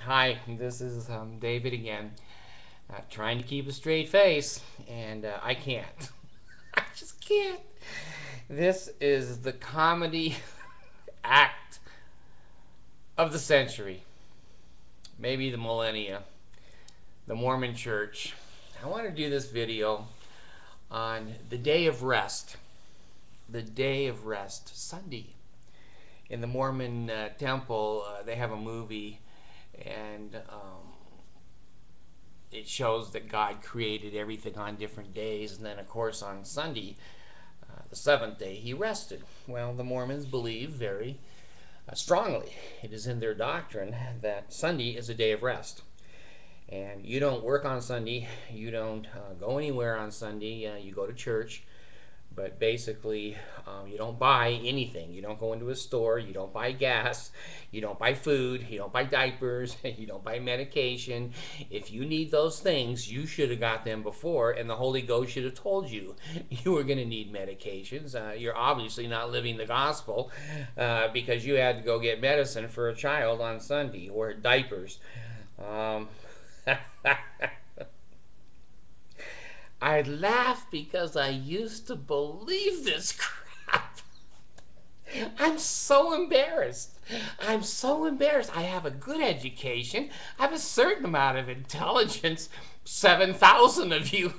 Hi, this is David again, trying to keep a straight face, and I can't. I just can't. This is the comedy act of the century, maybe the millennia, the Mormon Church. I want to do this video on the day of rest, Sunday. In the Mormon temple, they have a movie, and it shows that God created everything on different days, and then, of course, on Sunday, the seventh day, He rested. Well, the Mormons believe very strongly, it is in their doctrine, that Sunday is a day of rest. And you don't work on Sunday, you don't go anywhere on Sunday, you go to church, but basically you don't buy anything. You don't go into a store, you don't buy gas, you don't buy food, you don't buy diapers, you don't buy medication. If you need those things, you should have got them before, and the Holy Ghost should have told you you were going to need medications. You're obviously not living the gospel because you had to go get medicine for a child on Sunday, or diapers. um, I laugh because I used to believe this crap. I'm so embarrassed. I'm so embarrassed. I have a good education. I have a certain amount of intelligence. 7,000 of you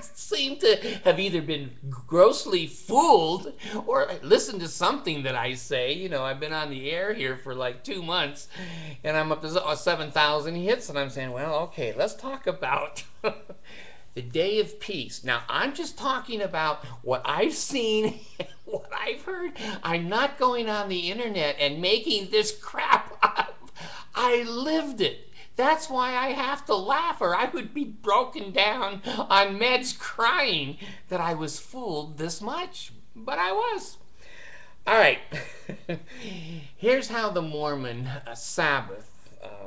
seem to have either been grossly fooled or listened to something that I say. You know, I've been on the air here for like 2 months, and I'm up to 7,000 hits, and I'm saying, well, okay, let's talk about the day of peace. Now, I'm just talking about what I've seen and what I've heard. I'm not going on the internet and making this crap up. I lived it. That's why I have to laugh, or I would be broken down on meds crying that I was fooled this much. But I was. All right. Here's how the Mormon Sabbath,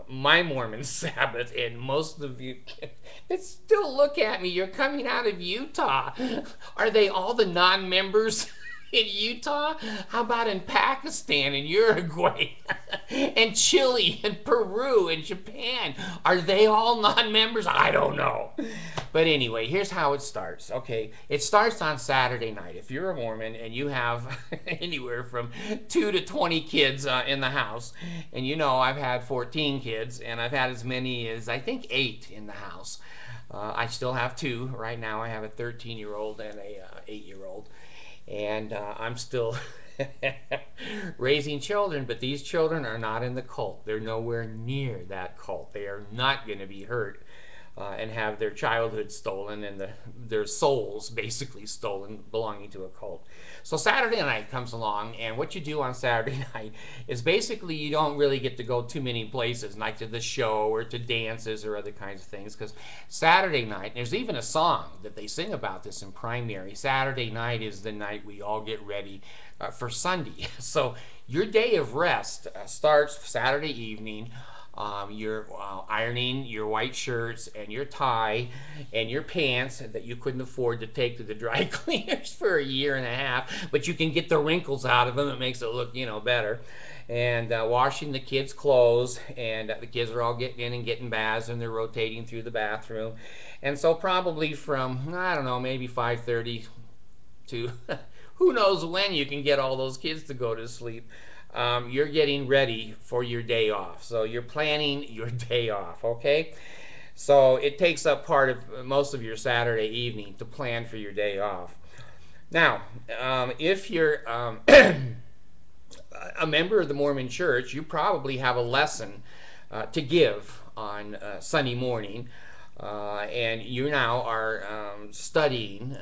my Mormon Sabbath, and most of you still look at me. You're coming out of Utah. Are they all the non members in Utah? How about in Pakistan and Uruguay and Chile and Peru and Japan? Are they all non-members? I don't know. But anyway, here's how it starts. Okay, it starts on Saturday night. If you're a Mormon and you have anywhere from 2 to 20 kids in the house, and you know I've had 14 kids, and I've had as many as I think 8 in the house. I still have 2 right now. I have a 13-year-old and a 8-year-old, and I'm still raising children, but these children are not in the cult. They're nowhere near that cult. They are not going to be hurt and have their childhood stolen and their souls basically stolen belonging to a cult. So Saturday night comes along, and what you do on Saturday night is basically you don't really get to go too many places, like to the show or to dances or other kinds of things, because Saturday night, there's even a song that they sing about this in primary. Saturday night is the night we all get ready for Sunday. So your day of rest starts Saturday evening. You're ironing your white shirts and your tie and your pants that you couldn't afford to take to the dry cleaners for a year and a half, but you can get the wrinkles out of them. It makes it look, better. And washing the kids' clothes, and the kids are all getting in and getting baths, and they're rotating through the bathroom. And so probably from, I don't know, maybe 5:30 to who knows when you can get all those kids to go to sleep. You're getting ready for your day off. So you're planning your day off, okay? So it takes up part of most of your Saturday evening to plan for your day off. Now, if you're a member of the Mormon Church, you probably have a lesson to give on Sunday morning, and you now are studying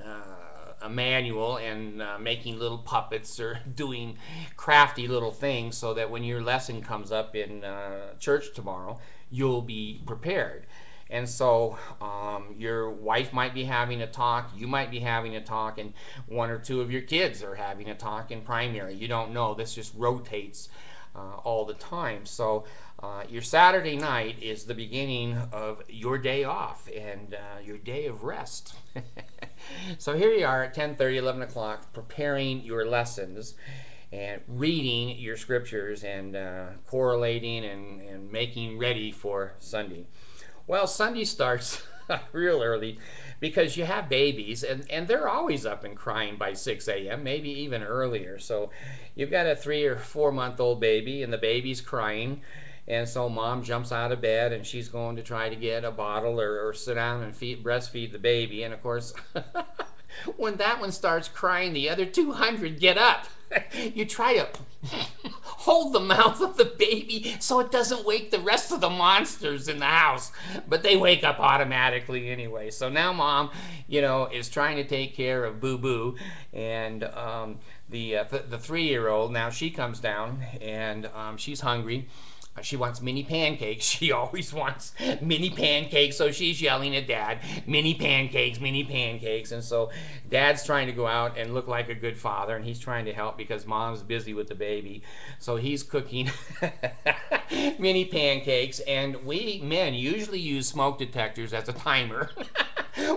a manual and making little puppets or doing crafty little things so that when your lesson comes up in church tomorrow, you'll be prepared. And so your wife might be having a talk, you might be having a talk, and 1 or 2 of your kids are having a talk in primary. You don't know. This just rotates all the time. So your Saturday night is the beginning of your day off and your day of rest. So here you are at 10:30, 11 o'clock, preparing your lessons. and reading your scriptures and correlating and making ready for Sunday. Well, Sunday starts real early because you have babies and they're always up and crying by 6 a.m., maybe even earlier. So you've got a 3 or 4 month old baby and the baby's crying. And so mom jumps out of bed and she's going to try to get a bottle or sit down and breastfeed the baby. And of course, when that one starts crying, the other 200 get up. You try to hold the mouth of the baby so it doesn't wake the rest of the monsters in the house, but they wake up automatically anyway. So now mom, is trying to take care of Boo Boo, and the 3-year-old, now she comes down and she's hungry. She wants mini pancakes. She always wants mini pancakes, so she's yelling at Dad, mini pancakes, mini pancakes. And so Dad's trying to go out and look like a good father, and he's trying to help because Mom's busy with the baby. So he's cooking mini pancakes, and we men usually use smoke detectors as a timer.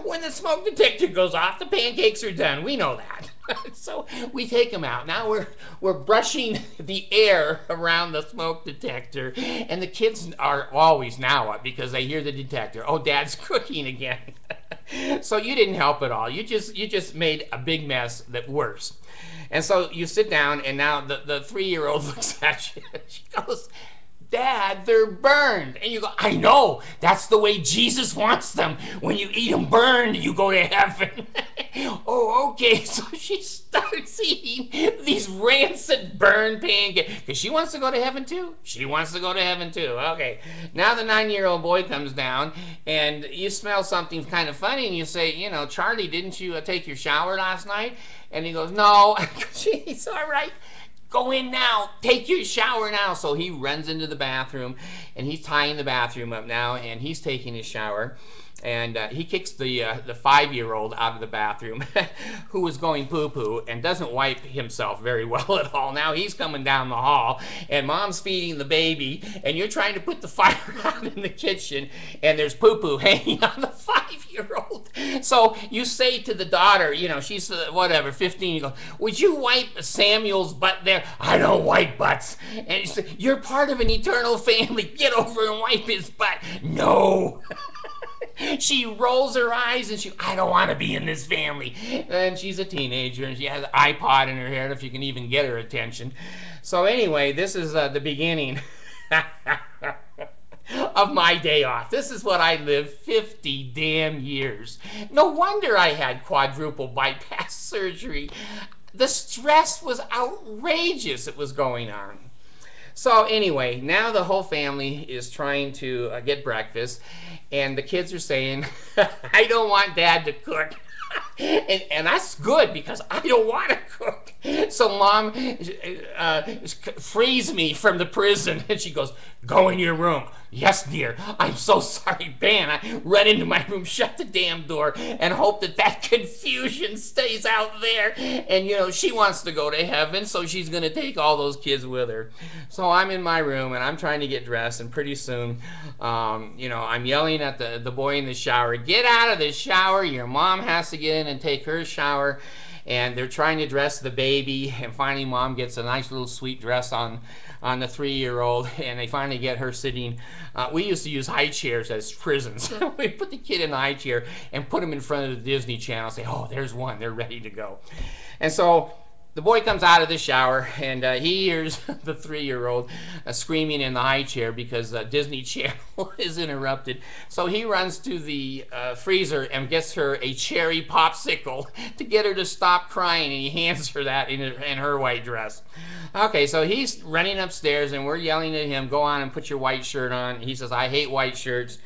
When the smoke detector goes off, the pancakes are done. We know that. So we take them out. Now we're brushing the air around the smoke detector, and the kids are always now up because they hear the detector. Oh, Dad's cooking again. So you didn't help at all. You just made a big mess that worse. And so you sit down, and now the 3-year-old looks at you. She goes, Dad, they're burned. And you go, I know. That's the way Jesus wants them. When you eat them burned, you go to heaven. Oh, okay. So she starts eating these rancid burned pancakes. Because she wants to go to heaven too. She wants to go to heaven too. Okay. Now the 9-year-old boy comes down, and you smell something kind of funny, and you say, Charlie, didn't you take your shower last night? And he goes, no. She's all right. Go in now. Take your shower now. So he runs into the bathroom, and he's tying the bathroom up now, and he's taking his shower. And he kicks the 5-year-old out of the bathroom who was going poo-poo and doesn't wipe himself very well at all. Now he's coming down the hall, and Mom's feeding the baby, and you're trying to put the fire out in the kitchen, and there's poo-poo hanging on the 5-year-old. So you say to the daughter, she's 15, you go, would you wipe Samuel's butt there? I don't wipe butts. And you say, you're part of an eternal family. Get over and wipe his butt. No. She rolls her eyes and I don't want to be in this family. And she's a teenager and she has an iPod in her hair if you can even get her attention. So anyway, this is the beginning of my day off. This is what I lived 50 damn years. No wonder I had quadruple bypass surgery. The stress was outrageous that was going on. So anyway, now the whole family is trying to get breakfast, and the kids are saying, I don't want Dad to cook. And that's good because I don't want to cook. So Mom frees me from the prison, and she goes, go in your room. Yes, dear. I'm so sorry, Ben. I run into my room, shut the damn door, and hope that confusion stays out there. And, she wants to go to heaven, so she's going to take all those kids with her. So I'm in my room, and I'm trying to get dressed, and pretty soon, I'm yelling at the boy in the shower, get out of the shower. Your mom has to get in and take her shower. And they're trying to dress the baby, and finally Mom gets a nice little sweet dress on the 3-year-old, and they finally get her sitting. We used to use high chairs as prisons. We put the kid in the high chair and put him in front of the Disney Channel and say, oh, there's one, they're ready to go. And so the boy comes out of the shower, and he hears the 3-year-old screaming in the high chair because Disney Channel is interrupted. So he runs to the freezer and gets her a cherry popsicle to get her to stop crying, and he hands her that in her white dress. Okay, so he's running upstairs, and we're yelling at him, go on and put your white shirt on. He says, I hate white shirts.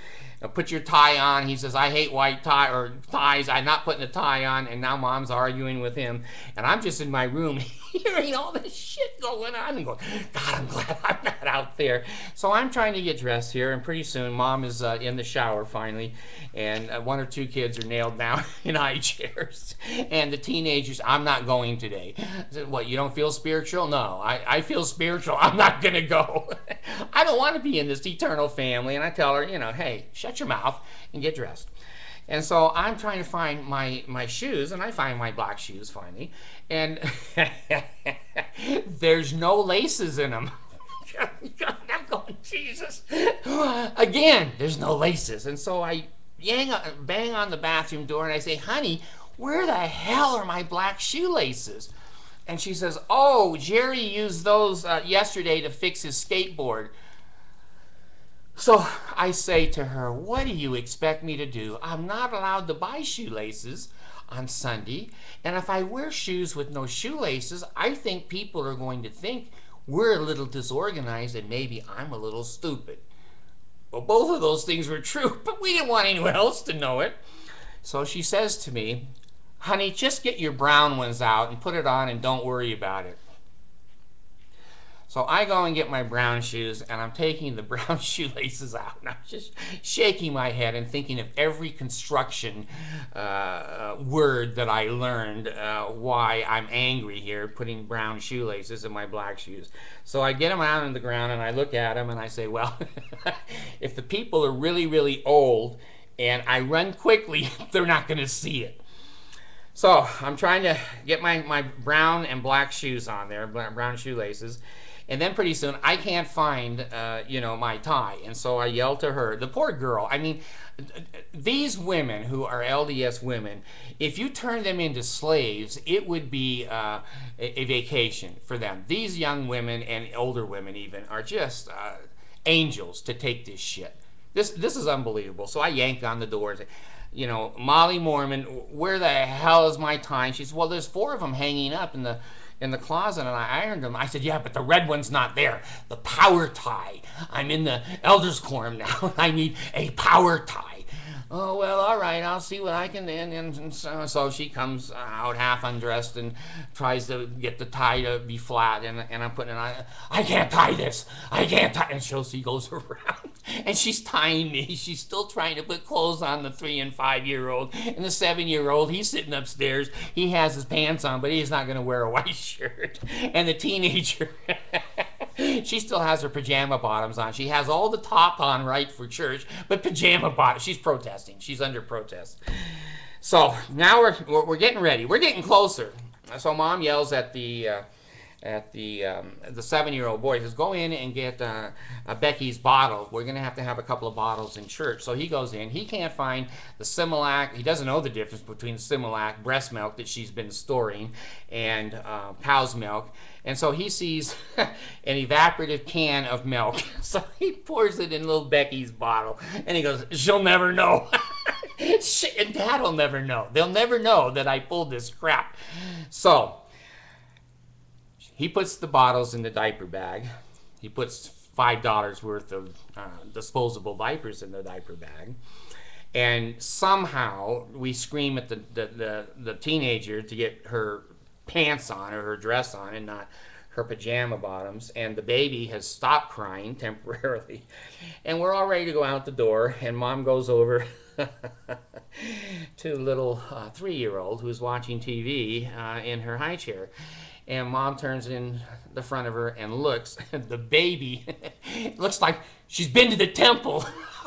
Put your tie on. He says, I hate white tie or ties. I'm not putting a tie on. And now Mom's arguing with him. And I'm just in my room hearing all this shit going on and going, God, I'm glad I'm not out there. So I'm trying to get dressed here. And pretty soon Mom is in the shower finally. And 1 or 2 kids are nailed down in high chairs. And the teenagers, I'm not going today. I said, what, you don't feel spiritual? No, I feel spiritual. I'm not going to go. I don't want to be in this eternal family. And I tell her, hey, shut your mouth and get dressed. And so I'm trying to find my shoes, and I find my black shoes finally, and there's no laces in them. I'm going, Jesus. Again, there's no laces. And so I bang on the bathroom door and I say, honey, where the hell are my black shoelaces? And she says, oh, Jerry used those yesterday to fix his skateboard. So I say to her, what do you expect me to do? I'm not allowed to buy shoelaces on Sunday. And if I wear shoes with no shoelaces, I think people are going to think we're a little disorganized and maybe I'm a little stupid. Well, both of those things were true, but we didn't want anyone else to know it. So she says to me, honey, just get your brown ones out and put it on and don't worry about it. So I go and get my brown shoes, and I'm taking the brown shoelaces out, and I'm just shaking my head and thinking of every construction word that I learned, why I'm angry here, putting brown shoelaces in my black shoes. So I get them out on the ground, and I look at them, and I say, well, if the people are really, really old, and I run quickly, they're not going to see it. So I'm trying to get my brown and black shoes on there, brown shoelaces. And then pretty soon, I can't find, my tie. And so I yell to her, the poor girl. I mean, these women who are LDS women, if you turn them into slaves, it would be a vacation for them. These young women and older women even are just angels to take this shit. This is unbelievable. So I yank on the door and say, Molly Mormon, where the hell is my tie? And she says, well, there's 4 of them hanging up in the closet, and I ironed them. I said, yeah, but the red one's not there. The power tie. I'm in the elders quorum now. I need a power tie. Oh, well, all right, I'll see what I can do. And so she comes out half undressed and tries to get the tie to be flat, and I'm putting it on. I can't tie this. I can't tie. And so she goes around, and she's tying me. She's still trying to put clothes on the 3- and 5-year-old. And the 7-year-old, he's sitting upstairs. He has his pants on, but he's not going to wear a white shirt. And the teenager... she still has her pajama bottoms on. She has all the top on right for church, but pajama bottoms. She's protesting. She's under protest. So now we're getting ready. We're getting closer. So Mom yells at the 7-year-old boy, says, go in and get Becky's bottle. We're going to have a couple of bottles in church. So he goes in. He can't find the Similac. He doesn't know the difference between Similac breast milk that she's been storing and cow's milk. And so he sees an evaporative can of milk. So he pours it in little Becky's bottle. And he goes, she'll never know. And Dad will never know. They'll never know that I pulled this crap. So he puts the bottles in the diaper bag. He puts $5 worth of disposable diapers in the diaper bag. And somehow we scream at the teenager to get her pants on or her dress on and not her pajama bottoms. And the baby has stopped crying temporarily. And we're all ready to go out the door. And Mom goes over to little 3-year-old who's watching TV in her high chair. And Mom turns in the front of her and looks. The baby looks like she's been to the temple.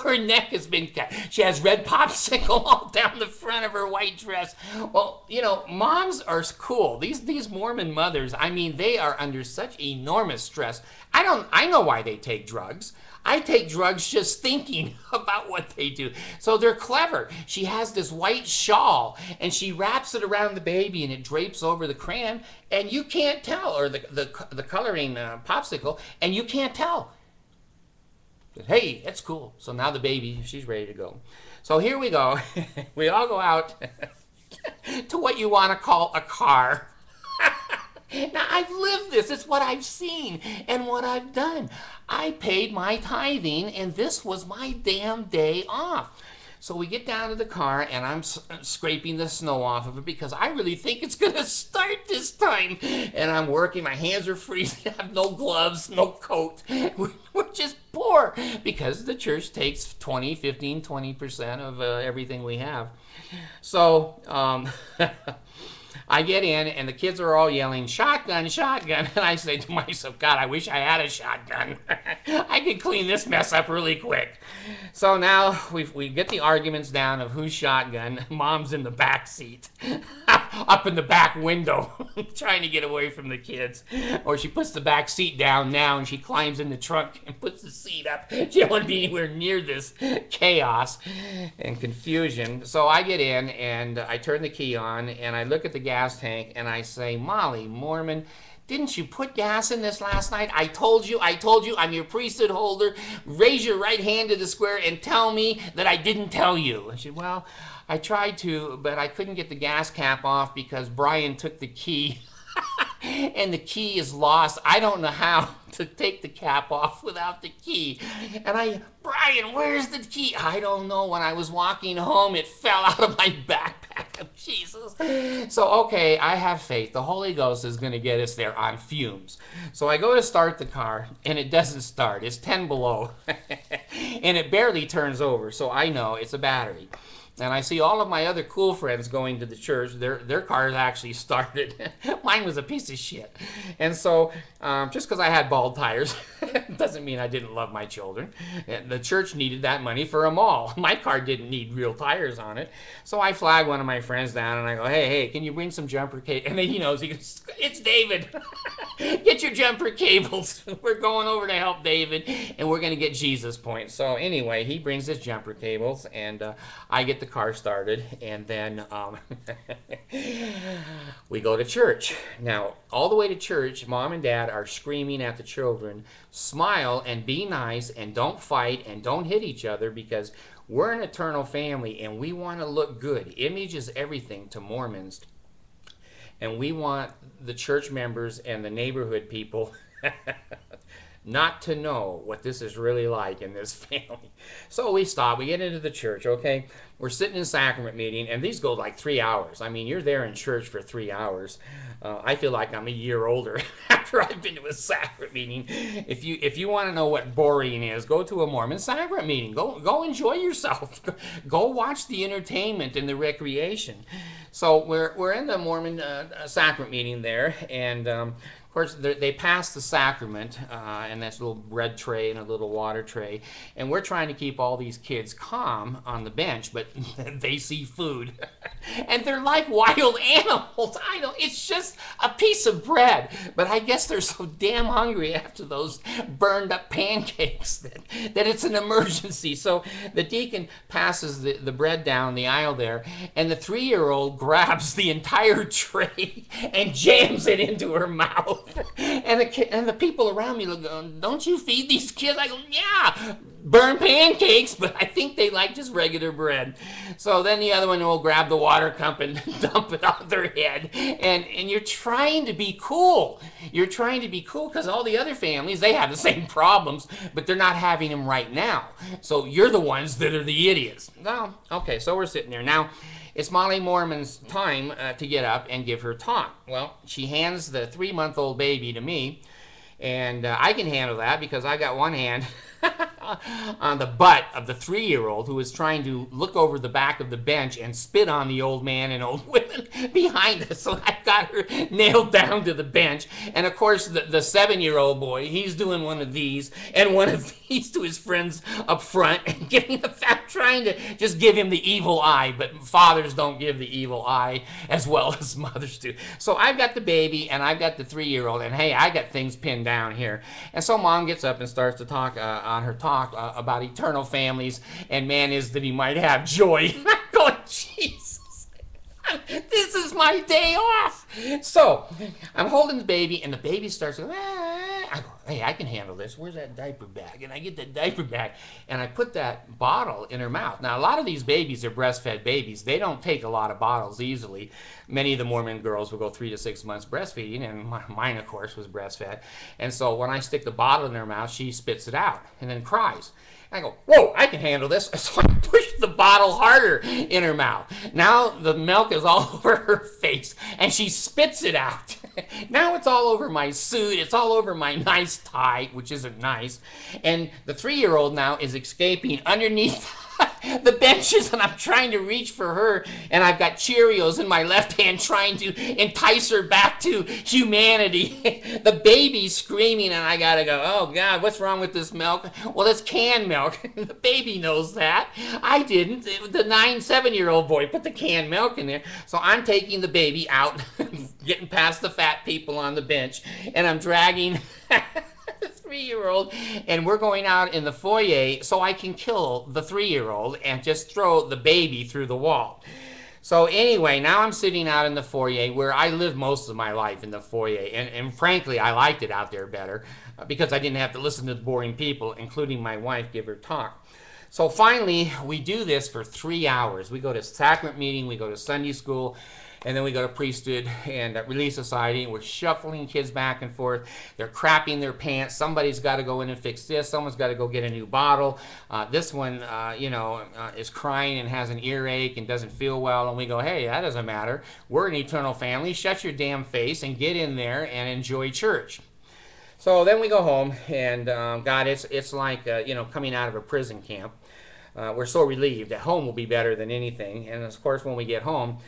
Her neck has been cut. She has red popsicle all down the front of her white dress. Well, moms are cool. These Mormon mothers, I mean, they are under such enormous stress. I know why they take drugs. I take drugs just thinking about what they do. So they're clever. She has this white shawl, and she wraps it around the baby, and it drapes over the crayon, and you can't tell, or the coloring popsicle, and you can't tell. Hey, that's cool. So now the baby, she's ready to go. So here we go. We all go out to what you want to call a car. Now, I've lived this. It's what I've seen and what I've done. I paid my tithing, and this was my damn day off. So we get down to the car, and I'm scraping the snow off of it because I really think it's going to start this time. And I'm working. My hands are freezing. I have no gloves, no coat. We're just poor because the church takes 20% of everything we have. So I get in, and the kids are all yelling, shotgun, shotgun. And I say to myself, God, I wish I had a shotgun. I could clean this mess up really quick. So now we get the arguments down of who's shotgun. Mom's in the back seat, up in the back window, trying to get away from the kids. Or she puts the back seat down now and she climbs in the trunk and puts the seat up. She don't want to be anywhere near this chaos and confusion. So I get in and I turn the key on and I look at the gas tank and I say, Molly, Mormon, didn't you put gas in this last night? I told you, I'm your priesthood holder. Raise your right hand to the square and tell me that I didn't tell you. I said, well, I tried to, but I couldn't get the gas cap off because Brian took the key. And the key is lost. I don't know how to take the cap off without the key. And Brian, where's the key? I don't know. When I was walking home, it fell out of my backpack. Jesus. So, okay, I have faith. The Holy Ghost is going to get us there on fumes. So I go to start the car, and it doesn't start. It's 10 below. And it barely turns over, so I know it's a battery. And I see all of my other cool friends going to the church. Their cars actually started. Mine was a piece of shit. And so, just because I had bald tires doesn't mean I didn't love my children. The church needed that money for a mall. My car didn't need real tires on it. So I flag one of my friends down and I go, hey, can you bring some jumper cables? And then he knows, he goes, it's David. Get your jumper cables. We're going over to help David, and we're going to get Jesus points. So anyway, he brings his jumper cables, and I get the car started, and then we go to church. Now, all the way to church, Mom and Dad are screaming at the children, smile and be nice and don't fight and don't hit each other because we're an eternal family and we want to look good. Image is everything to Mormons. And we want the church members and the neighborhood people not to know what this is really like in this family. So we stop, we get into the church, okay? We're sitting in sacrament meeting, and these go like 3 hours. I mean, you're there in church for 3 hours. I feel like I'm a year older after I've been to a sacrament meeting. If you want to know what boring is, go to a Mormon sacrament meeting. Go enjoy yourself. Go watch the entertainment and the recreation. So we're in the Mormon sacrament meeting there, and of course, they pass the sacrament, and that's a little bread tray and a little water tray. And we're trying to keep all these kids calm on the bench, but they see food. And they're like wild animals. I know, it's just a piece of bread. But I guess they're so damn hungry after those burned up pancakes that it's an emergency. So the deacon passes the bread down the aisle there, and the 3-year-old grabs the entire tray and jams it into her mouth. And the people around me look, don't you feed these kids? I go, yeah, burn pancakes, but I think they like just regular bread. So then the other one will grab the water cup and dump it on their head. And you're trying to be cool. You're trying to be cool because all the other families, they have the same problems, but they're not having them right now. So you're the ones that are the idiots. No, okay, so we're sitting there. Now, it's Molly Mormon's time to get up and give her talk. Well, she hands the 3-month-old baby to me, and I can handle that because I got one hand on the butt of the 3-year-old who was trying to look over the back of the bench and spit on the old man and old women behind us. So I got her nailed down to the bench. And of course, the 7-year-old boy, he's doing one of these and one of these to his friends up front and trying to just give him the evil eye. But fathers don't give the evil eye as well as mothers do. So I've got the baby and I've got the 3-year-old, and hey, I got things pinned down here. And so Mom gets up and starts to talk on her talk about eternal families, and man is that he might have joy. I'm going, Jesus, this is my day off. So I'm holding the baby, and the baby starts going, I go, hey, I can handle this. Where's that diaper bag? And I get that diaper bag, and I put that bottle in her mouth. Now, a lot of these babies are breastfed babies. They don't take a lot of bottles easily. Many of the Mormon girls will go 3 to 6 months breastfeeding, and mine, of course, was breastfed. And so when I stick the bottle in her mouth, she spits it out and then cries. I go, whoa, I can handle this. So I push the bottle harder in her mouth. Now the milk is all over her face, and she spits it out. Now it's all over my suit. It's all over my nice tie, which isn't nice. And the 3-year-old now is escaping underneath the benches, and I'm trying to reach for her, and I've got Cheerios in my left hand trying to entice her back to humanity. The baby's screaming, and I gotta go, oh God, what's wrong with this milk? Well, it's canned milk. The baby knows that. I didn't. The 7-year-old boy put the canned milk in there. So I'm taking the baby out, getting past the fat people on the bench, and I'm dragging the 3-year-old, and we're going out in the foyer so I can kill the 3-year-old and just throw the baby through the wall. So anyway, now I'm sitting out in the foyer where I lived most of my life, in the foyer. And frankly, I liked it out there better because I didn't have to listen to the boring people, including my wife, give her talk. So finally, we do this for 3 hours. We go to sacrament meeting, we go to Sunday school, and then we go to priesthood and Relief Society, and we're shuffling kids back and forth. They're crapping their pants. Somebody's got to go in and fix this. Someone's got to go get a new bottle. This one, is crying and has an earache and doesn't feel well. And we go, hey, that doesn't matter. We're an eternal family. Shut your damn face and get in there and enjoy church. So then we go home, and God, it's like, coming out of a prison camp. We're so relieved that home will be better than anything. And of course, when we get home,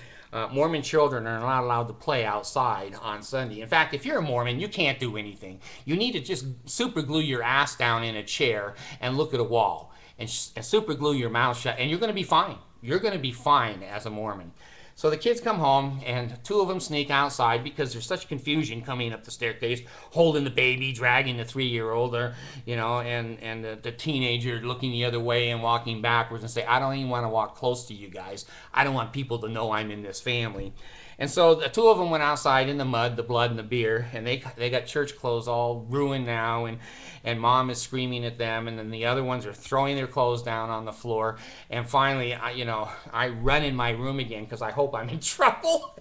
Mormon children are not allowed to play outside on Sunday. In fact, if you're a Mormon, you can't do anything. You need to just super glue your ass down in a chair and look at a wall and super glue your mouth shut, and you're going to be fine. You're going to be fine as a Mormon. So the kids come home, and 2 of them sneak outside because there's such confusion coming up the staircase, holding the baby, dragging the 3-year-old, and the teenager looking the other way and walking backwards and say, I don't even want to walk close to you guys. I don't want people to know I'm in this family. And so the 2 of them went outside in the mud, the blood, and the beer, and they got church clothes all ruined now, and mom is screaming at them, and then the other ones are throwing their clothes down on the floor. And finally, I run in my room again because I hope I'm in trouble.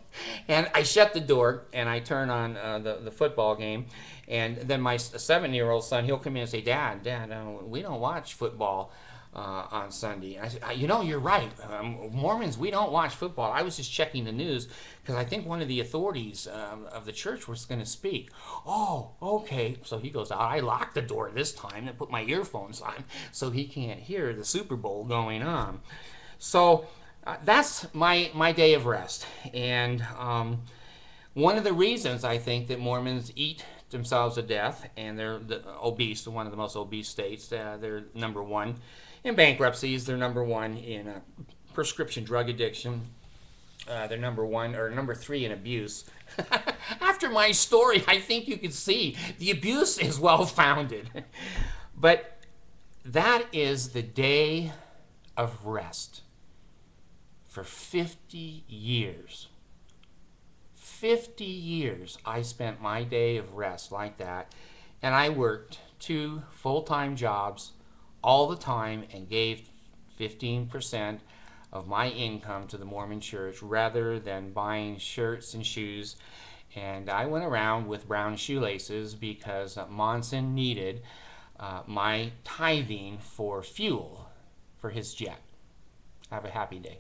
And I shut the door, and I turn on the football game. And then my 7-year-old son, he'll come in and say, Dad, we don't watch football on Sunday. And I said, you're right. Mormons, we don't watch football. I was just checking the news because I think one of the authorities of the church was going to speak. Oh, okay. So he goes out. I locked the door this time and put my earphones on so he can't hear the Super Bowl going on. So that's my day of rest. And one of the reasons I think that Mormons eat themselves to death, and they're obese, one of the most obese states. They're number 1 in bankruptcies. They're number 1 in prescription drug addiction. They're number 3 in abuse. After my story, I think you can see the abuse is well founded. But that is the day of rest. For 50 years. 50 years I spent my day of rest like that, and I worked 2 full-time jobs all the time and gave 15% of my income to the Mormon church rather than buying shirts and shoes. And I went around with brown shoelaces because Monson needed my tithing for fuel for his jet. Have a happy day.